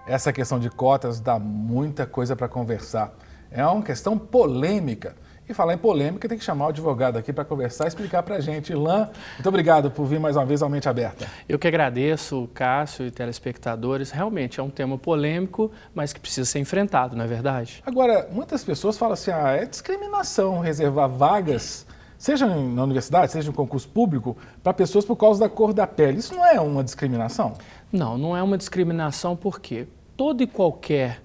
Essa questão de cotas dá muita coisa para conversar. É uma questão polêmica. E falar em polêmica, tem que chamar o advogado aqui para conversar e explicar para a gente. Ilan, muito obrigado por vir mais uma vez ao Mente Aberta. Eu que agradeço, Cássio e telespectadores. Realmente é um tema polêmico, mas que precisa ser enfrentado, não é verdade? Agora, muitas pessoas falam assim, é discriminação reservar vagas, seja na universidade, seja no concurso público, para pessoas por causa da cor da pele. Isso não é uma discriminação? Não, não é uma discriminação porque toda e qualquer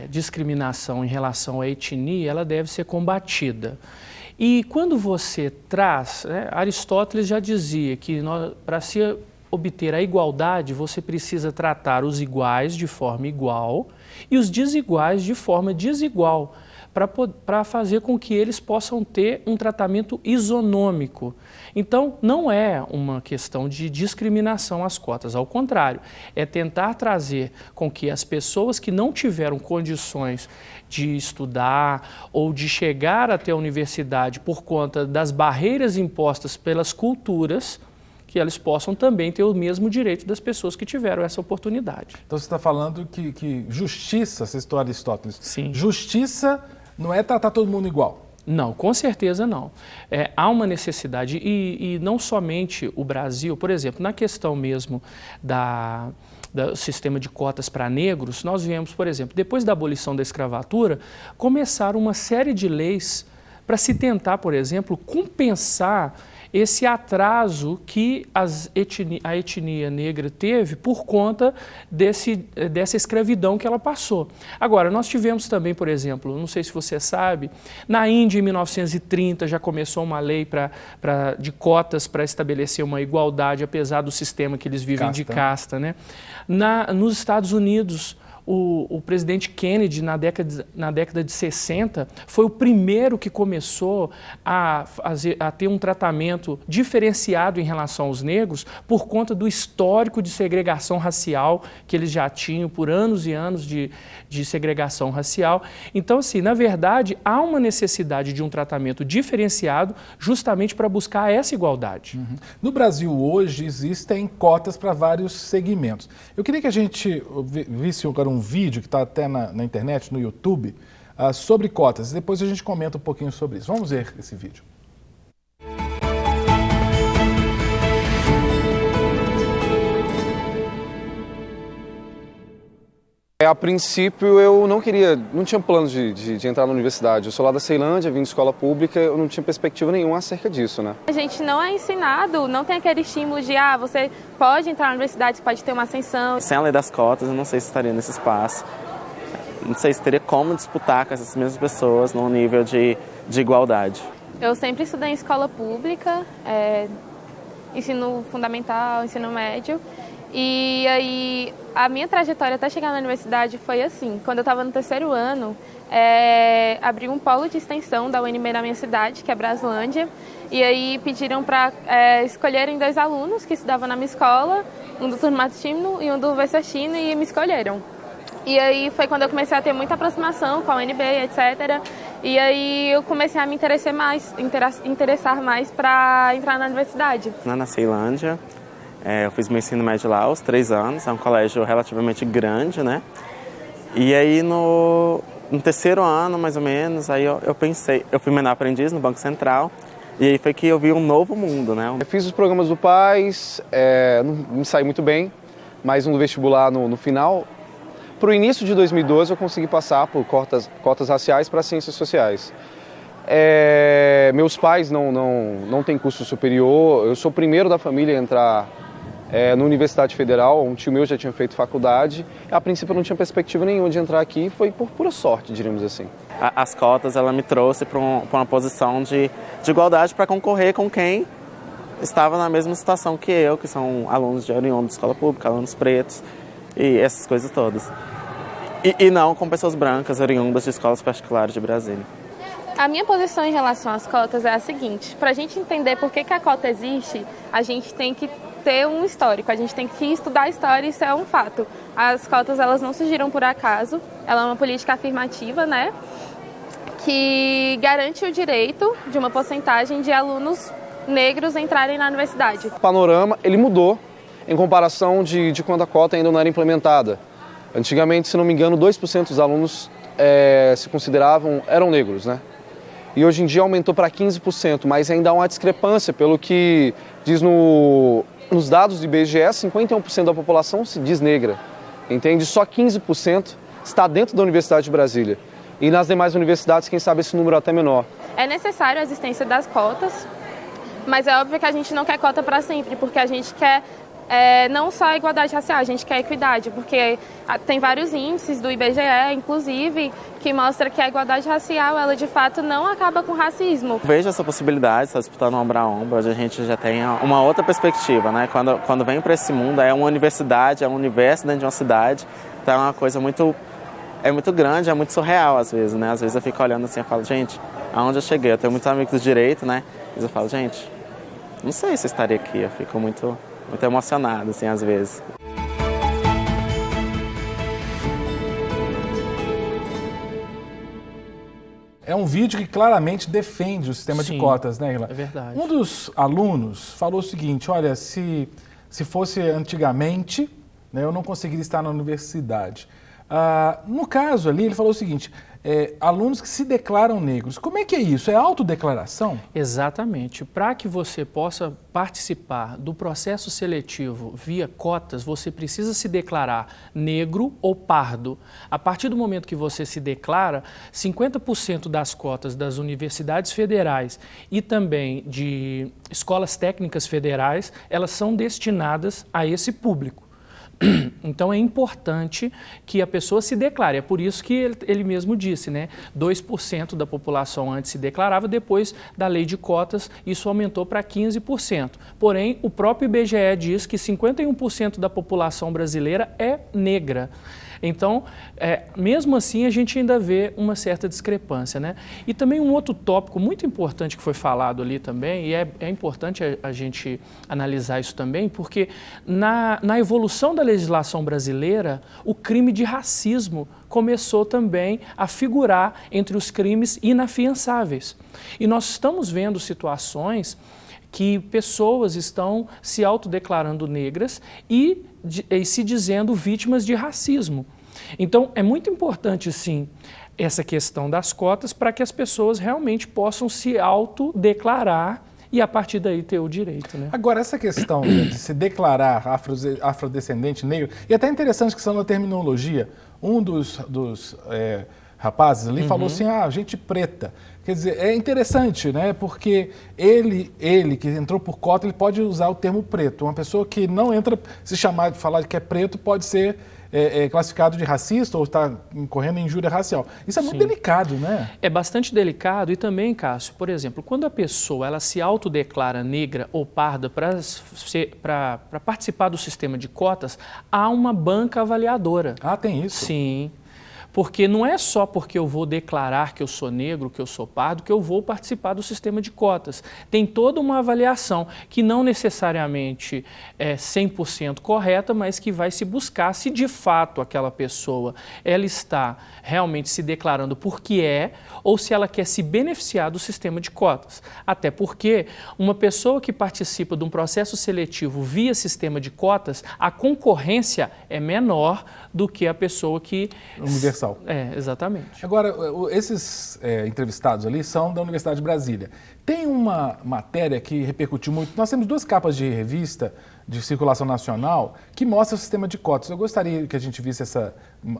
discriminação em relação à etnia, ela deve ser combatida. E quando você traz, Aristóteles já dizia que para se obter a igualdade, você precisa tratar os iguais de forma igual e os desiguais de forma desigual, para fazer com que eles possam ter um tratamento isonômico. Então, não é uma questão de discriminação às cotas, ao contrário, é tentar trazer com que as pessoas que não tiveram condições de estudar ou de chegar até a universidade por conta das barreiras impostas pelas culturas, que eles possam também ter o mesmo direito das pessoas que tiveram essa oportunidade. Então, você está falando que justiça, essa história de Aristóteles, sim, justiça não é tratar todo mundo igual. Não, com certeza não. Há uma necessidade, e não somente o Brasil, por exemplo, na questão mesmo do sistema de cotas para negros, nós viemos, por exemplo, depois da abolição da escravatura, começaram uma série de leis para se tentar, por exemplo, compensar esse atraso que a etnia negra teve por conta dessa escravidão que ela passou. Agora, nós tivemos também, por exemplo, não sei se você sabe, na Índia, em 1930, já começou uma lei de cotas para estabelecer uma igualdade, apesar do sistema que eles vivem de casta, né? Nos Estados Unidos, o presidente Kennedy, na década de 60, foi o primeiro que começou a ter um tratamento diferenciado em relação aos negros por conta do histórico de segregação racial que eles já tinham por anos e anos de segregação racial. Então, assim, na verdade, há uma necessidade de um tratamento diferenciado justamente para buscar essa igualdade. Uhum. No Brasil, hoje, existem cotas para vários segmentos. Eu queria que a gente visse agora um vídeo que está até na internet, no YouTube, sobre cotas. Depois a gente comenta um pouquinho sobre isso. Vamos ver esse vídeo. A princípio eu não tinha planos de entrar na universidade. Eu sou lá da Ceilândia, vim de escola pública, eu não tinha perspectiva nenhuma acerca disso, né? A gente não é ensinado, não tem aquele estímulo de, você pode entrar na universidade, você pode ter uma ascensão. Sem a lei das cotas, eu não sei se estaria nesse espaço. Não sei se teria como disputar com essas mesmas pessoas num nível de igualdade. Eu sempre estudei em escola pública, ensino fundamental, ensino médio. E aí, a minha trajetória até chegar na universidade foi assim. Quando eu estava no terceiro ano, abri um polo de extensão da UNB na minha cidade, que é Braslândia. E aí pediram para escolherem 2 alunos que estudavam na minha escola, um do turno matutino e um do vespertino, e me escolheram. E aí foi quando eu comecei a ter muita aproximação com a UNB, etc. E aí eu comecei a me interessar mais para entrar na universidade. Na Ceilândia. Eu fiz meu ensino médio lá aos 3 anos, é um colégio relativamente grande, né? E aí no terceiro ano, mais ou menos, aí eu pensei, eu fui menor aprendiz no Banco Central, e aí foi que eu vi um novo mundo, né? Eu fiz os programas do PAS, não me saí muito bem, mas no vestibular no final, para o início de 2012 eu consegui passar por cotas raciais para ciências sociais. Meus pais não têm curso superior, eu sou o primeiro da família a entrar na Universidade Federal, um tio meu já tinha feito faculdade. A princípio eu não tinha perspectiva nenhuma de entrar aqui, foi por pura sorte, diríamos assim. As cotas, ela me trouxe para uma posição de igualdade para concorrer com quem estava na mesma situação que eu, que são alunos de oriundo de escola pública, alunos pretos e essas coisas todas. E não com pessoas brancas oriundas de escolas particulares de Brasília. A minha posição em relação às cotas é a seguinte: para a gente entender por que a cota existe, a gente tem que ter um histórico, a gente tem que estudar a história, isso é um fato. As cotas, elas não surgiram por acaso, ela é uma política afirmativa, né, que garante o direito de uma porcentagem de alunos negros entrarem na universidade. O panorama, ele mudou em comparação de quando a cota ainda não era implementada. Antigamente, se não me engano, 2% dos alunos se consideravam, eram negros, né? E hoje em dia aumentou para 15%, mas ainda há uma discrepância, pelo que diz nos dados do IBGE, 51% da população se diz negra, entende? Só 15% está dentro da Universidade de Brasília. E nas demais universidades, quem sabe esse número é até menor. É necessário a existência das cotas, mas é óbvio que a gente não quer cota para sempre, porque a gente quer não só a igualdade racial, a gente quer a equidade, porque tem vários índices do IBGE, inclusive, que mostra que a igualdade racial, ela de fato não acaba com o racismo. Vejo essa possibilidade, está disputando ombro a ombro, a gente já tem uma outra perspectiva, né? Quando vem para esse mundo, é uma universidade, é um universo dentro de uma cidade, então é uma coisa muito grande, é muito surreal às vezes, né? Às vezes eu fico olhando assim e falo, gente, aonde eu cheguei? Eu tenho muitos amigos do direito, né? Mas eu falo, gente, não sei se eu estaria aqui, eu fico muito emocionado, assim, às vezes. É um vídeo que claramente defende o sistema de cotas, né, Irla? É verdade. Um dos alunos falou o seguinte, olha, se fosse antigamente, né, eu não conseguiria estar na universidade. No caso ali, ele falou o seguinte, alunos que se declaram negros. Como é que é isso? É autodeclaração? Exatamente. Para que você possa participar do processo seletivo via cotas, você precisa se declarar negro ou pardo. A partir do momento que você se declara, 50% das cotas das universidades federais e também de escolas técnicas federais, elas são destinadas a esse público. Então é importante que a pessoa se declare, é por isso que ele mesmo disse, né? 2% da população antes se declarava, depois da lei de cotas isso aumentou para 15%. Porém, o próprio IBGE diz que 51% da população brasileira é negra. Então, mesmo assim, a gente ainda vê uma certa discrepância, né? E também um outro tópico muito importante que foi falado ali também, e é importante a gente analisar isso também, porque na evolução da legislação brasileira, o crime de racismo começou também a figurar entre os crimes inafiançáveis. E nós estamos vendo situações que pessoas estão se autodeclarando negras e se dizendo vítimas de racismo. Então, é muito importante, sim, essa questão das cotas para que as pessoas realmente possam se autodeclarar e, a partir daí, ter o direito, né? Agora, essa questão de se declarar afrodescendente negro, e até interessante que são na terminologia, um dos rapazes ali falou assim, gente preta. Quer dizer, é interessante, né? Porque ele que entrou por cota, ele pode usar o termo preto. Uma pessoa que não entra, se falar que é preto, pode ser classificado de racista ou está incorrendo em injúria racial. Isso é muito delicado, né? É bastante delicado e também, Cássio, por exemplo, quando a pessoa ela se autodeclara negra ou parda para participar do sistema de cotas, há uma banca avaliadora. Ah, tem isso? Sim. Porque não é só porque eu vou declarar que eu sou negro, que eu sou pardo, que eu vou participar do sistema de cotas. Tem toda uma avaliação que não necessariamente é 100% correta, mas que vai se buscar se de fato aquela pessoa ela está realmente se declarando porque ou se ela quer se beneficiar do sistema de cotas. Até porque uma pessoa que participa de um processo seletivo via sistema de cotas, a concorrência é menor do que a pessoa que... Universal. Exatamente. Agora, esses entrevistados ali são da Universidade de Brasília. Tem uma matéria que repercutiu muito. Nós temos 2 capas de revista de circulação nacional que mostra o sistema de cotas. Eu gostaria que a gente visse essa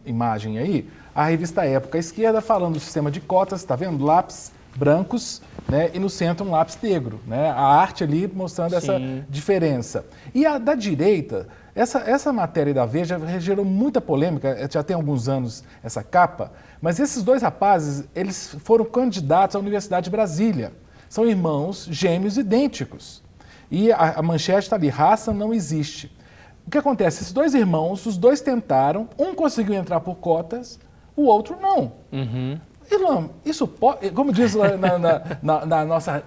imagem aí. A revista Época, à esquerda, falando do sistema de cotas, está vendo? Lápis brancos, né? E no centro um lápis negro, né? A arte ali mostrando essa diferença. E a da direita, essa matéria da Veja gerou muita polêmica, já tem alguns anos essa capa, mas esses 2 rapazes, eles foram candidatos à Universidade de Brasília. São irmãos gêmeos idênticos. E a manchete está ali, raça não existe. O que acontece? Esses 2 irmãos, os 2 tentaram, um conseguiu entrar por cotas, o outro não. Irlan, isso pode, como diz lá na nossa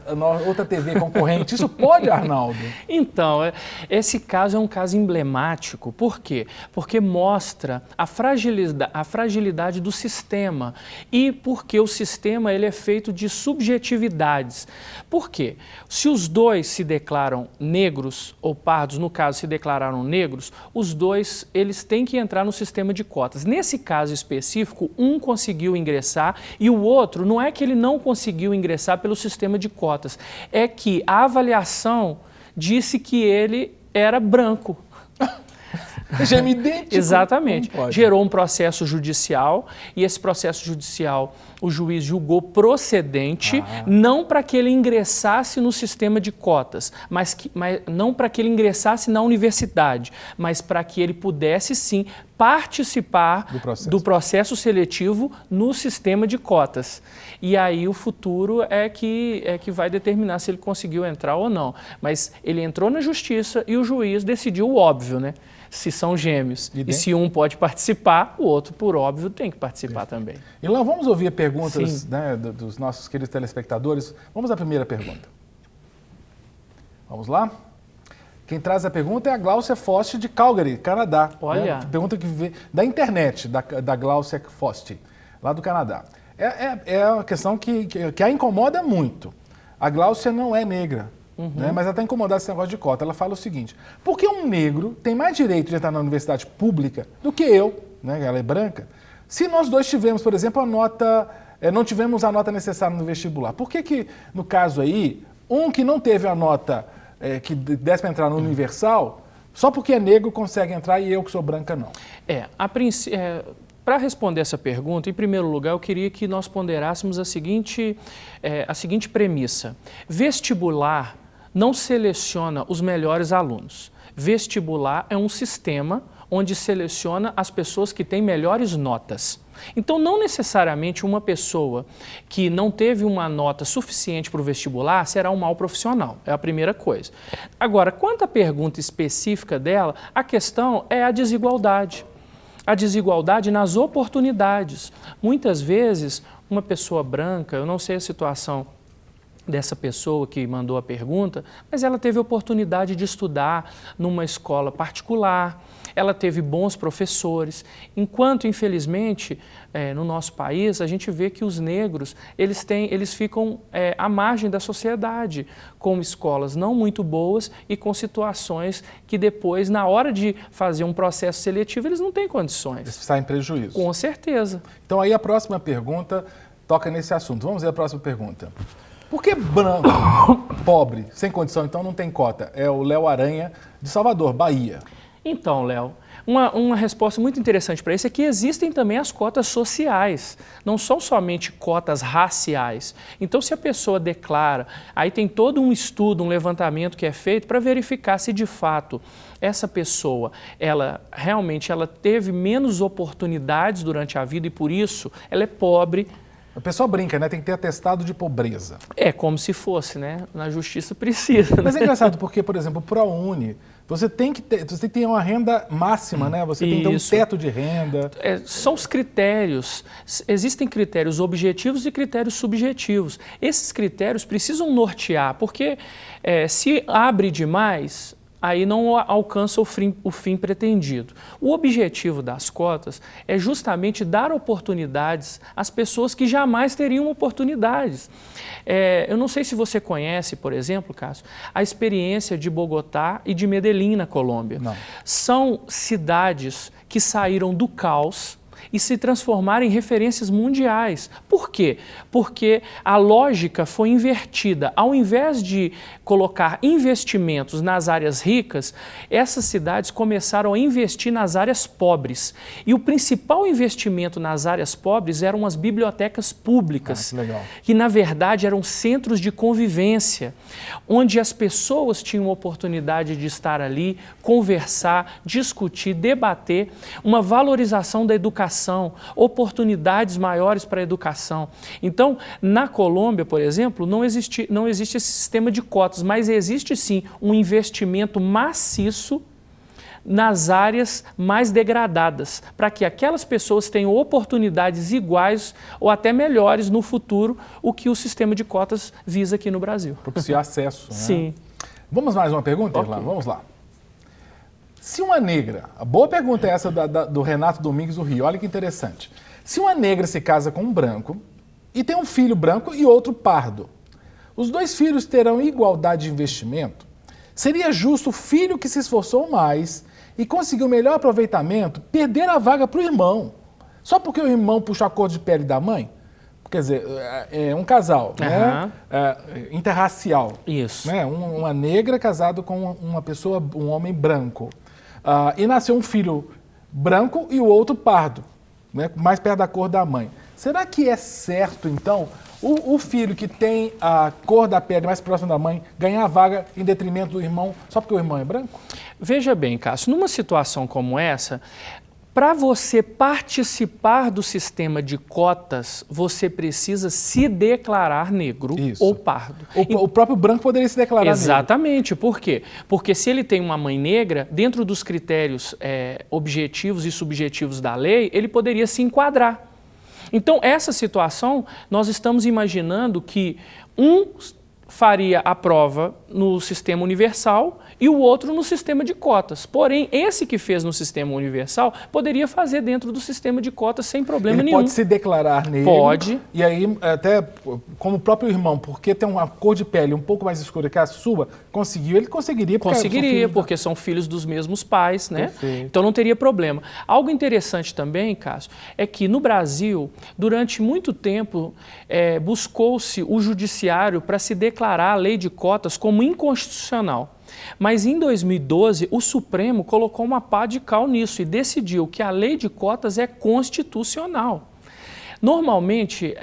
outra TV concorrente, isso pode, Arnaldo? Então, esse caso é um caso emblemático. Por quê? Porque mostra a fragilidade do sistema e porque o sistema ele é feito de subjetividades. Por quê? Se os dois se declaram negros ou pardos, no caso se declararam negros, os dois eles têm que entrar no sistema de cotas. Nesse caso específico, um conseguiu ingressar e o outro, não é que ele não conseguiu ingressar pelo sistema de cotas, é que a avaliação disse que ele era branco. Gêmeo idêntico. Exatamente. Gerou um processo judicial e esse processo judicial o juiz julgou procedente, não para que ele ingressasse no sistema de cotas, mas não para que ele ingressasse na universidade, mas para que ele pudesse sim participar do processo seletivo no sistema de cotas. E aí o futuro é que vai determinar se ele conseguiu entrar ou não. Mas ele entrou na justiça e o juiz decidiu o óbvio, né? Se são gêmeos. E se um pode participar, o outro, por óbvio, tem que participar também. Ilan, vamos ouvir perguntas, né, dos nossos queridos telespectadores. Vamos à primeira pergunta. Vamos lá? Quem traz a pergunta é a Gláucia Fost de Calgary, Canadá. Olha. Né? Pergunta que veio da internet, da Gláucia Fost, lá do Canadá. É uma questão que a incomoda muito. A Gláucia não é negra. Né? Mas ela está incomodada com esse negócio de cota. Ela fala o seguinte: por que um negro tem mais direito de entrar na universidade pública do que eu, né? Ela é branca, se nós dois tivemos, por exemplo, não tivemos a nota necessária no vestibular? Por que no caso aí, um que não teve a nota que desse para entrar no universal, só porque é negro consegue entrar e eu que sou branca não? Para responder essa pergunta, em primeiro lugar, eu queria que nós ponderássemos a seguinte premissa. Vestibular não seleciona os melhores alunos. Vestibular é um sistema onde seleciona as pessoas que têm melhores notas. Então, não necessariamente uma pessoa que não teve uma nota suficiente para o vestibular será um mau profissional, é a primeira coisa. Agora, quanto à pergunta específica dela, a questão é a desigualdade. A desigualdade nas oportunidades. Muitas vezes, uma pessoa branca, eu não sei a situação dessa pessoa que mandou a pergunta, mas ela teve a oportunidade de estudar numa escola particular, ela teve bons professores, enquanto, infelizmente, no nosso país, a gente vê que os negros, eles ficam à margem da sociedade, com escolas não muito boas e com situações que depois, na hora de fazer um processo seletivo, eles não têm condições. Eles saem em prejuízo. Com certeza. Então, aí a próxima pergunta toca nesse assunto. Vamos ver a próxima pergunta. Por que branco, pobre, sem condição, então não tem cota? É o Léo Aranha, de Salvador, Bahia. Então, Léo, uma resposta muito interessante para isso é que existem também as cotas sociais, não são somente cotas raciais. Então, se a pessoa declara, aí tem todo um estudo, um levantamento que é feito para verificar se de fato essa pessoa, ela teve menos oportunidades durante a vida e por isso ela é pobre. O pessoal brinca, né? Tem que ter atestado de pobreza. É como se fosse, né? Na justiça precisa. Mas é engraçado porque, por exemplo, o ProUni, você tem que ter uma renda máxima, né? Você tem que ter um teto de renda. São os critérios. Existem critérios objetivos e critérios subjetivos. Esses critérios precisam nortear, porque se abre demais, aí não alcança o fim pretendido. O objetivo das cotas é justamente dar oportunidades às pessoas que jamais teriam oportunidades. Eu não sei se você conhece, por exemplo, Cássio, a experiência de Bogotá e de Medellín, na Colômbia. Não. São cidades que saíram do caos e se transformaram em referências mundiais. Por quê? Porque a lógica foi invertida. Ao invés de colocar investimentos nas áreas ricas, essas cidades começaram a investir nas áreas pobres. E o principal investimento nas áreas pobres eram as bibliotecas públicas, que na verdade eram centros de convivência, onde as pessoas tinham oportunidade de estar ali, conversar, discutir, debater, uma valorização da educação, oportunidades maiores para a educação. Então, na Colômbia, por exemplo, não existe esse sistema de cotas, mas existe sim um investimento maciço nas áreas mais degradadas, para que aquelas pessoas tenham oportunidades iguais ou até melhores no futuro, o que o sistema de cotas visa aqui no Brasil. Propiciar acesso, né? Sim. Vamos mais uma pergunta, Irlan? Vamos lá. Se uma negra, a boa pergunta é essa do Renato Domingues do Rio, olha que interessante. Se uma negra se casa com um branco e tem um filho branco e outro pardo, os dois filhos terão igualdade de investimento? Seria justo o filho que se esforçou mais e conseguiu melhor aproveitamento perder a vaga para o irmão, só porque o irmão puxa a cor de pele da mãe? Quer dizer, é um casal, né? Interracial. Isso. Né? Uma negra casado com uma pessoa, um homem branco. E nasceu um filho branco e o outro pardo, né? Mais perto da cor da mãe. Será que é certo, então, o filho que tem a cor da pele mais próxima da mãe ganhar a vaga em detrimento do irmão só porque o irmão é branco? Veja bem, Cássio, numa situação como essa, para você participar do sistema de cotas, você precisa se declarar negro ou pardo. O próprio branco poderia se declarar Exatamente. Negro. Por quê? Porque se ele tem uma mãe negra, dentro dos critérios objetivos e subjetivos da lei, ele poderia se enquadrar. Então, essa situação, nós estamos imaginando que um faria a prova no sistema universal e o outro no sistema de cotas. Porém, esse que fez no sistema universal poderia fazer dentro do sistema de cotas sem problema nenhum. Ele pode se declarar negro. Pode. E aí, até como o próprio irmão, porque tem uma cor de pele um pouco mais escura que a sua, ele conseguiria. Porque são filhos dos mesmos pais, né? Perfeito. Então não teria problema. Algo interessante também, Cássio, é que no Brasil, durante muito tempo, buscou-se o judiciário para se declarar a lei de cotas como inconstitucional. Mas em 2012, o Supremo colocou uma pá de cal nisso e decidiu que a lei de cotas é constitucional. Normalmente,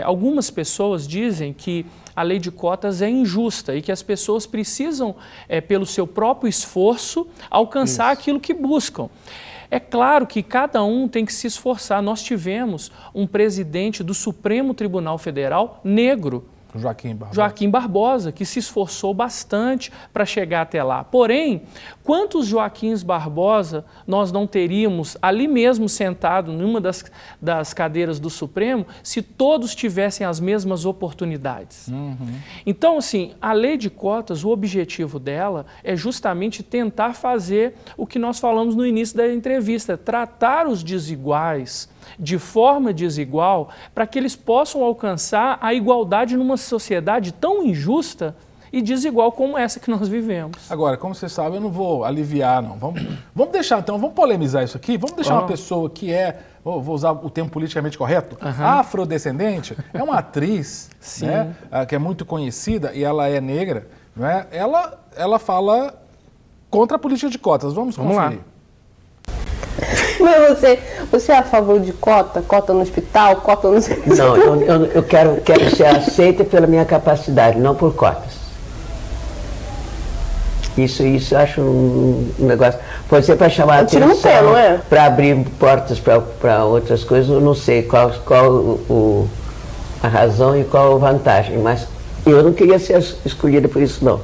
algumas pessoas dizem que a lei de cotas é injusta e que as pessoas precisam, pelo seu próprio esforço, alcançar aquilo que buscam. É claro que cada um tem que se esforçar. Nós tivemos um presidente do Supremo Tribunal Federal negro, Joaquim Barbosa, que se esforçou bastante para chegar até lá. Porém, quantos Joaquins Barbosa nós não teríamos ali mesmo sentado numa das cadeiras do Supremo se todos tivessem as mesmas oportunidades? Então, assim, a lei de cotas, o objetivo dela é justamente tentar fazer o que nós falamos no início da entrevista, tratar os desiguais de forma desigual para que eles possam alcançar a igualdade numa sociedade tão injusta e desigual como essa que nós vivemos. Agora, como você sabe, eu não vou aliviar, não. Vamos deixar, então, vamos polemizar isso aqui. Vamos deixar uma pessoa que vou usar o termo politicamente correto, afrodescendente, é uma atriz, né, que é muito conhecida e ela é negra, né? Ela fala contra a política de cotas. Vamos conferir. Lá. Mas você é a favor de cota? Cota no hospital? Cota no... Não, eu quero ser aceita pela minha capacidade, não por cotas. Isso eu acho um negócio... Pode ser para chamar a atenção, para abrir portas para outras coisas, eu não sei qual a razão e qual a vantagem, mas eu não queria ser escolhida por isso, não.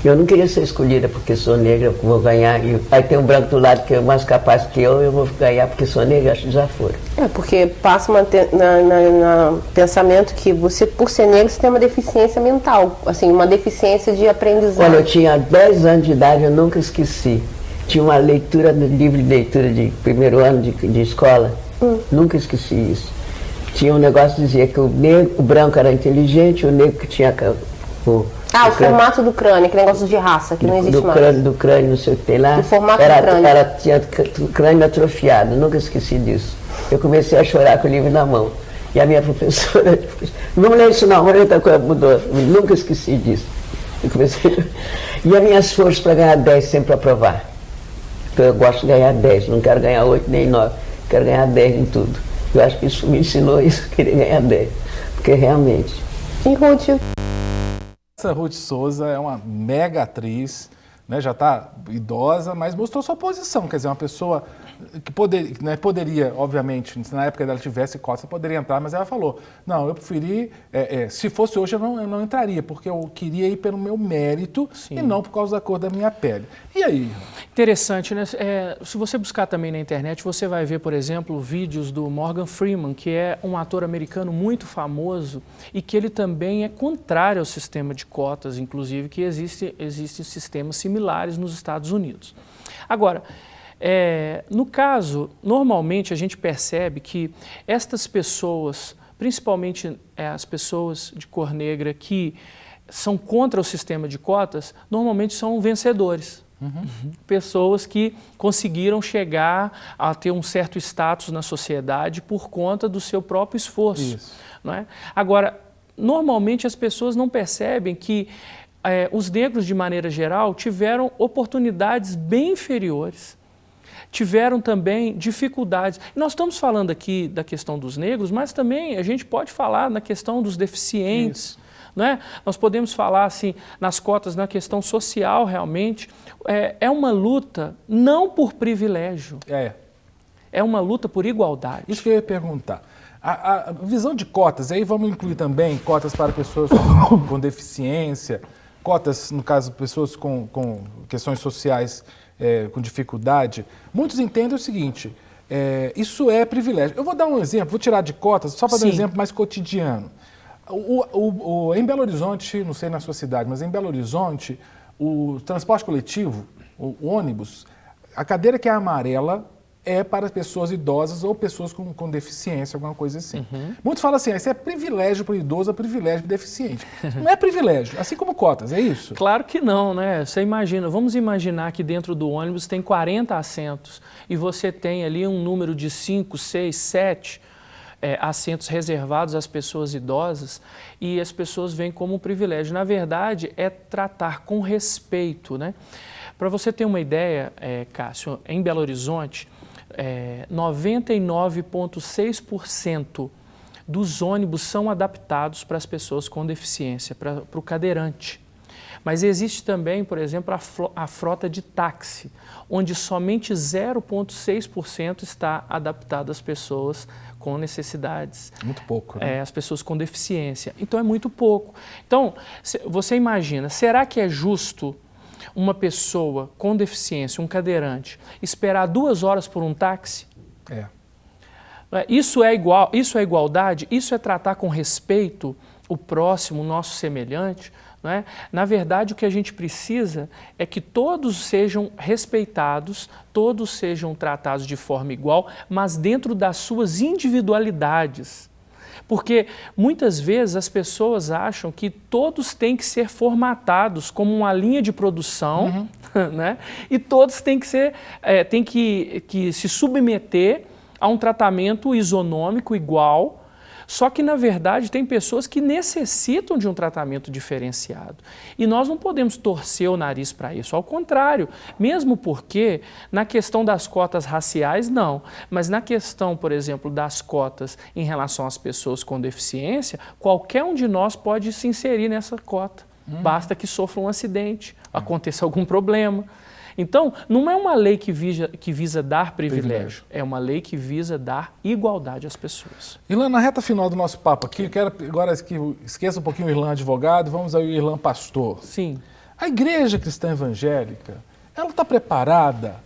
Eu não queria ser escolhida porque sou negra, vou ganhar. E aí tem um branco do lado que é mais capaz que eu vou ganhar porque sou negra, acho desaforo. Porque passa no pensamento que você, por ser negro, você tem uma deficiência mental, assim, uma deficiência de aprendizagem. Olha, eu tinha 10 anos de idade, eu nunca esqueci. Tinha uma leitura, no livro de leitura de primeiro ano de escola, nunca esqueci isso. Tinha um negócio que dizia que o branco era inteligente, o negro que tinha... o formato do crânio, aquele negócio de raça, que não existe mais. Do crânio, não sei o que tem lá. O formato do crânio. Ela tinha o crânio atrofiado, nunca esqueci disso. Eu comecei a chorar com o livro na mão. E a minha professora, não lê isso não, outra coisa mudou. Nunca esqueci disso. Eu comecei... E as minhas forças para ganhar 10 sempre para aprovar. Então eu gosto de ganhar 10, não quero ganhar 8 nem 9, quero ganhar 10 em tudo. Eu acho que isso me ensinou isso, querer ganhar 10. Porque realmente... E Ruth? Essa Ruth Souza é uma mega atriz, né, já está idosa, mas mostrou sua posição, quer dizer, uma pessoa que poderia, obviamente, na época dela tivesse cota, poderia entrar, mas ela falou, não, eu preferi, se fosse hoje eu não entraria, porque eu queria ir pelo meu mérito e não por causa da cor da minha pele. E aí? Interessante, né? Se você buscar também na internet, você vai ver, por exemplo, vídeos do Morgan Freeman, que é um ator americano muito famoso e que ele também é contrário ao sistema de cotas, inclusive que existem sistemas similares nos Estados Unidos. Agora, no caso, normalmente a gente percebe que estas pessoas, principalmente as pessoas de cor negra que são contra o sistema de cotas, normalmente são vencedores. Pessoas que conseguiram chegar a ter um certo status na sociedade por conta do seu próprio esforço. Não é? Agora, normalmente as pessoas não percebem que os negros, de maneira geral, tiveram oportunidades bem inferiores. Tiveram também dificuldades. Nós estamos falando aqui da questão dos negros, mas também a gente pode falar na questão dos deficientes. Não é? Nós podemos falar assim, nas cotas, na questão social realmente. É uma luta não por privilégio. É uma luta por igualdade. Isso que eu ia perguntar. A visão de cotas, aí vamos incluir também cotas para pessoas com deficiência, cotas, no caso, pessoas com questões sociais com dificuldade. Muitos entendem o seguinte, isso é privilégio. Eu vou dar um exemplo, vou tirar de cotas, só para dar um exemplo mais cotidiano. Em Belo Horizonte, não sei na sua cidade, mas em Belo Horizonte, o transporte coletivo, o ônibus, a cadeira que é amarela é para pessoas idosas ou pessoas com deficiência, alguma coisa assim. Muitos falam assim, isso é privilégio para o idoso, é privilégio para o deficiente. Não é privilégio, assim como cotas, é isso? Claro que não, né? Você imagina, vamos imaginar que dentro do ônibus tem 40 assentos e você tem ali um número de 5, 6, 7 assentos reservados às pessoas idosas e as pessoas veem como um privilégio. Na verdade, é tratar com respeito, né? Para você ter uma ideia, Cássio, em Belo Horizonte, 99,6% dos ônibus são adaptados para as pessoas com deficiência, para o cadeirante. Mas existe também, por exemplo, a frota de táxi, onde somente 0,6% está adaptado às pessoas com necessidades. Muito pouco, né? As pessoas com deficiência. Então, é muito pouco. Então, você imagina, será que é justo uma pessoa com deficiência, um cadeirante, esperar 2 horas por um táxi? Isso é igualdade? Isso é tratar com respeito o próximo, o nosso semelhante? Não é? Na verdade, o que a gente precisa é que todos sejam respeitados, todos sejam tratados de forma igual, mas dentro das suas individualidades. Porque muitas vezes as pessoas acham que todos têm que ser formatados como uma linha de produção, né? E todos têm que se submeter a um tratamento isonômico igual. Só que, na verdade, tem pessoas que necessitam de um tratamento diferenciado. E nós não podemos torcer o nariz para isso. Ao contrário, mesmo porque, na questão das cotas raciais, não. Mas na questão, por exemplo, das cotas em relação às pessoas com deficiência, qualquer um de nós pode se inserir nessa cota. Basta que sofra um acidente, aconteça algum problema. Então, não é uma lei que visa dar privilégio, é uma lei que visa dar igualdade às pessoas. Irlan, na reta final do nosso papo aqui, eu quero agora que esqueça um pouquinho o Irlan advogado, vamos ao Irlan pastor. Sim. A igreja cristã evangélica, ela está preparada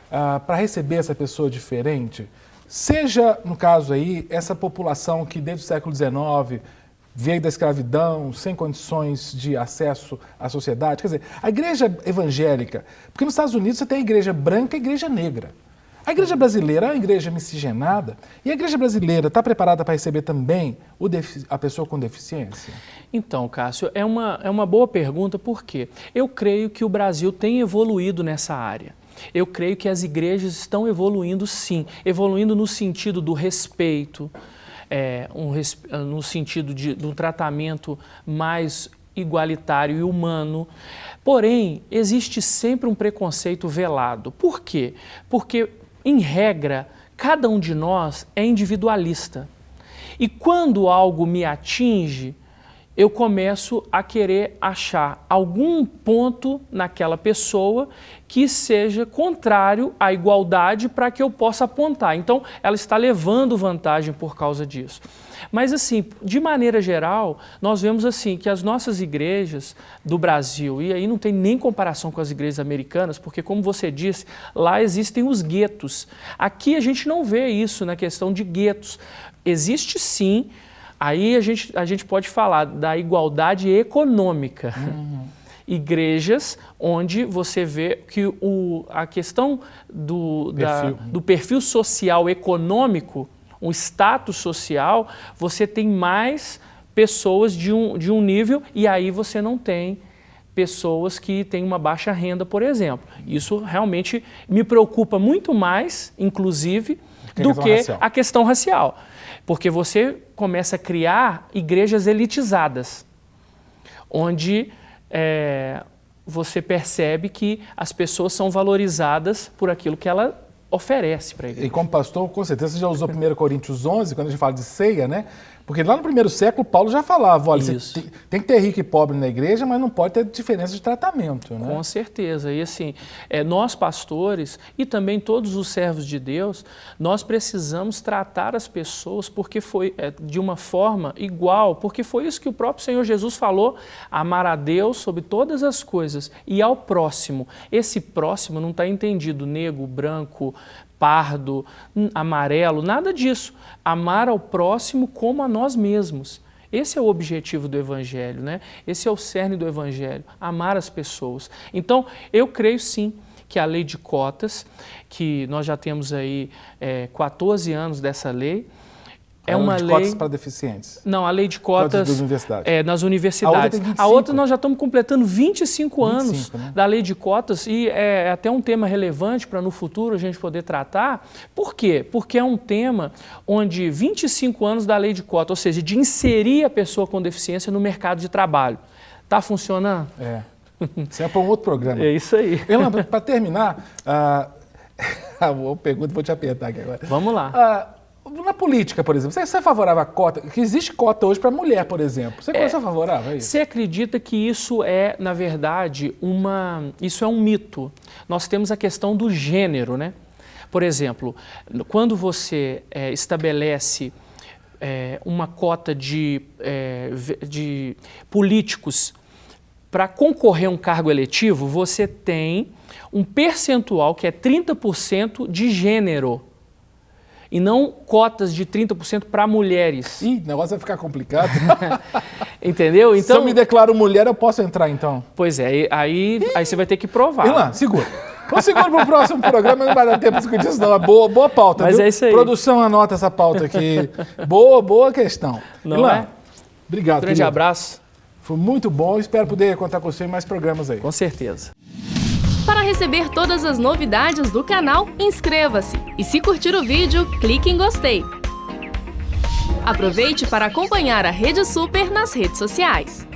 para receber essa pessoa diferente? Seja, no caso aí, essa população que desde o século XIX veio da escravidão, sem condições de acesso à sociedade. Quer dizer, a igreja evangélica, porque nos Estados Unidos você tem a igreja branca e a igreja negra. A igreja brasileira é uma igreja miscigenada e a igreja brasileira está preparada para receber também a pessoa com deficiência? Então, Cássio, é uma boa pergunta, porque eu creio que o Brasil tem evoluído nessa área. Eu creio que as igrejas estão evoluindo sim, evoluindo no sentido do respeito, no sentido de um tratamento mais igualitário e humano. Porém, existe sempre um preconceito velado. Por quê? Porque, em regra, cada um de nós é individualista. E quando algo me atinge, eu começo a querer achar algum ponto naquela pessoa que seja contrário à igualdade para que eu possa apontar. Então, ela está levando vantagem por causa disso. Mas, assim, de maneira geral, nós vemos assim que as nossas igrejas do Brasil, e aí não tem nem comparação com as igrejas americanas, porque, como você disse, lá existem os guetos. Aqui a gente não vê isso na questão de guetos. Existe sim. Aí a gente pode falar da igualdade econômica. Igrejas onde você vê que a questão do perfil social econômico, o status social, você tem mais pessoas de um nível e aí você não tem pessoas que têm uma baixa renda, por exemplo. Isso realmente me preocupa muito mais, inclusive, do que a questão racial. Porque você começa a criar igrejas elitizadas, onde você percebe que as pessoas são valorizadas por aquilo que ela oferece para a igreja. E como pastor, com certeza você já usou 1 Coríntios 11, quando a gente fala de ceia, né? Porque lá no primeiro século, Paulo já falava, olha, você tem que ter rico e pobre na igreja, mas não pode ter diferença de tratamento, né? Com certeza. E assim, nós pastores e também todos os servos de Deus, nós precisamos tratar as pessoas porque foi de uma forma igual, porque foi isso que o próprio Senhor Jesus falou, amar a Deus sobre todas as coisas e ao próximo. Esse próximo não está entendido negro, branco, pardo, amarelo, nada disso. Amar ao próximo como a nós mesmos. Esse é o objetivo do Evangelho, né? Esse é o cerne do Evangelho, amar as pessoas. Então, eu creio sim que a lei de cotas, que nós já temos aí 14 anos dessa lei, é uma lei... cotas para deficientes? Não, a lei de cotas das universidades. Nas universidades. A outra tem 25. A outra nós já estamos completando 25 anos, né? Da lei de cotas e é até um tema relevante para no futuro a gente poder tratar. Por quê? Porque é um tema onde 25 anos da lei de cotas, ou seja, de inserir a pessoa com deficiência no mercado de trabalho. Está funcionando? Isso é para um outro programa. É isso aí. Elana, para terminar, uma pergunta, vou te apertar aqui agora. Vamos lá. Na política, por exemplo, você é favorável à cota? Que existe cota hoje para mulher, por exemplo. Você é favorável a isso? Você acredita que isso é, na verdade, isso é um mito? Nós temos a questão do gênero, né? Por exemplo, quando você estabelece uma cota de políticos para concorrer a um cargo eletivo, você tem um percentual que é 30% de gênero. E não cotas de 30% para mulheres. Ih, o negócio vai ficar complicado. Entendeu? Então, se eu me declaro mulher, eu posso entrar, então? Pois é, aí você vai ter que provar. Elana, segura. Vamos segurar para o próximo programa, não vai dar tempo de discutir isso não. Boa pauta, mas viu? É isso aí. Produção, anota essa pauta aqui. Boa questão. Não Elana, obrigado. Grande abraço. Foi muito bom, espero poder contar com você em mais programas aí. Com certeza. Para receber todas as novidades do canal, inscreva-se e se curtir o vídeo, clique em gostei. Aproveite para acompanhar a Rede Super nas redes sociais.